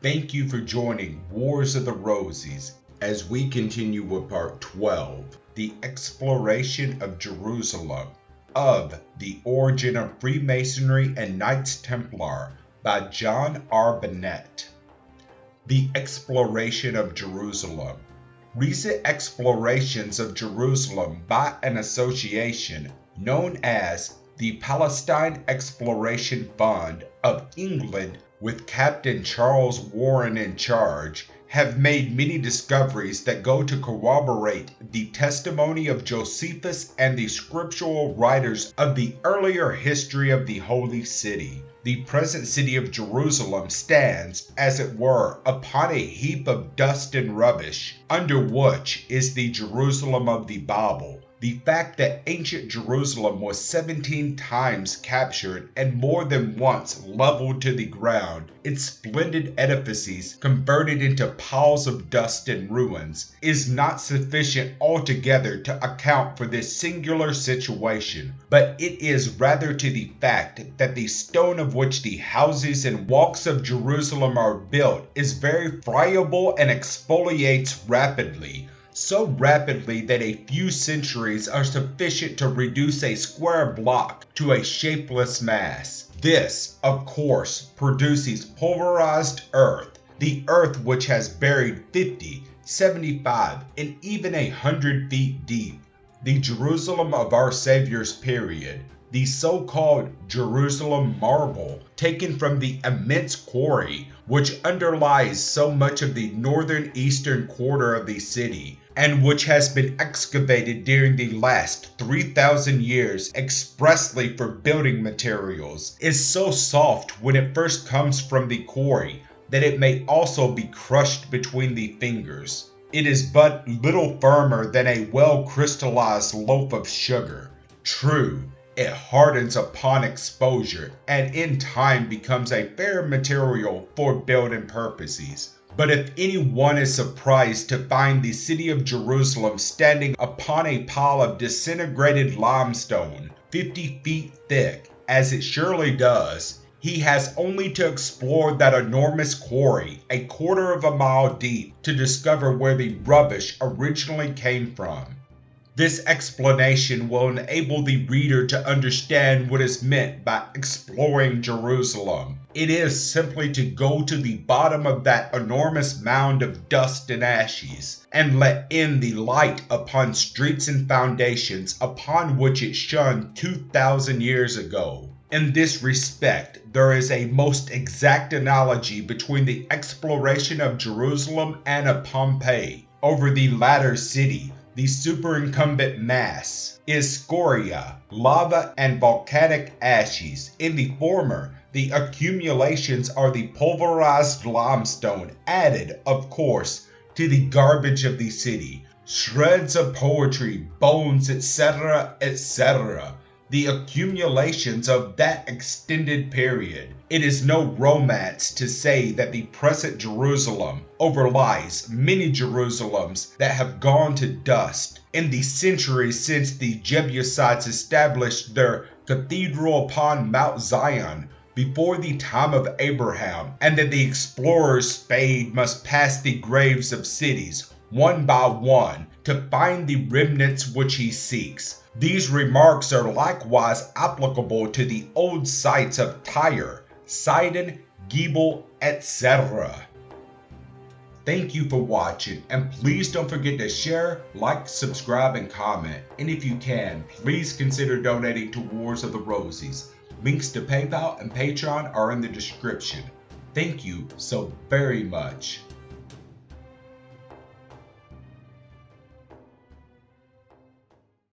Thank you for joining Wars of the Roses as we continue with part 12, the exploration of Jerusalem, of The Origin of Freemasonry and Knights Templar by John R. Bennett. The exploration of Jerusalem. Recent explorations of Jerusalem by an association known as the Palestine Exploration Fund of England with Captain Charles Warren in charge have made many discoveries that go to corroborate the testimony of Josephus and the scriptural writers of the earlier history of the Holy City. The present city of Jerusalem stands, as it were, upon a heap of dust and rubbish, under which is the Jerusalem of the Bible. The fact that ancient Jerusalem was 17 times captured and more than once leveled to the ground, its splendid edifices converted into piles of dust and ruins, is not sufficient altogether to account for this singular situation, but it is rather to the fact that the stone of which the houses and walks of Jerusalem are built is very friable and exfoliates rapidly. So rapidly that a few centuries are sufficient to reduce a square block to a shapeless mass. This, of course, produces pulverized earth, the earth which has buried 50, 75, and even 100 feet deep. The Jerusalem of our Savior's period, the so-called Jerusalem marble, taken from the immense quarry which underlies so much of the northern eastern quarter of the city, and which has been excavated during the last 3,000 years expressly for building materials, is so soft when it first comes from the quarry that it may also be crushed between the fingers. It is but little firmer than a well-crystallized loaf of sugar. True, it hardens upon exposure and in time becomes a fair material for building purposes. But if anyone is surprised to find the city of Jerusalem standing upon a pile of disintegrated limestone 50 feet thick, as it surely does, he has only to explore that enormous quarry a quarter of a mile deep to discover where the rubbish originally came from. This explanation will enable the reader to understand what is meant by exploring Jerusalem. It is simply to go to the bottom of that enormous mound of dust and ashes, and let in the light upon streets and foundations upon which it shone 2,000 years ago. In this respect, there is a most exact analogy between the exploration of Jerusalem and of Pompeii. Over the latter city, the superincumbent mass is scoria, lava, and volcanic ashes. In the former, the accumulations are the pulverized limestone added, of course, to the garbage of the city, shreds of poetry, bones, etc., etc., the accumulations of that extended period. It is no romance to say that the present Jerusalem overlies many Jerusalems that have gone to dust in the centuries since the Jebusites established their cathedral upon Mount Zion before the time of Abraham, and that the explorer's spade must pass the graves of cities one by one to find the remnants which he seeks. These remarks are likewise applicable to the old sites of Tyre, Sidon, Gebel, etc. Thank you for watching, and please don't forget to share, like, subscribe, and comment. And if you can, please consider donating to Wars of the Roses. Links to PayPal and Patreon are in the description. Thank you so very much.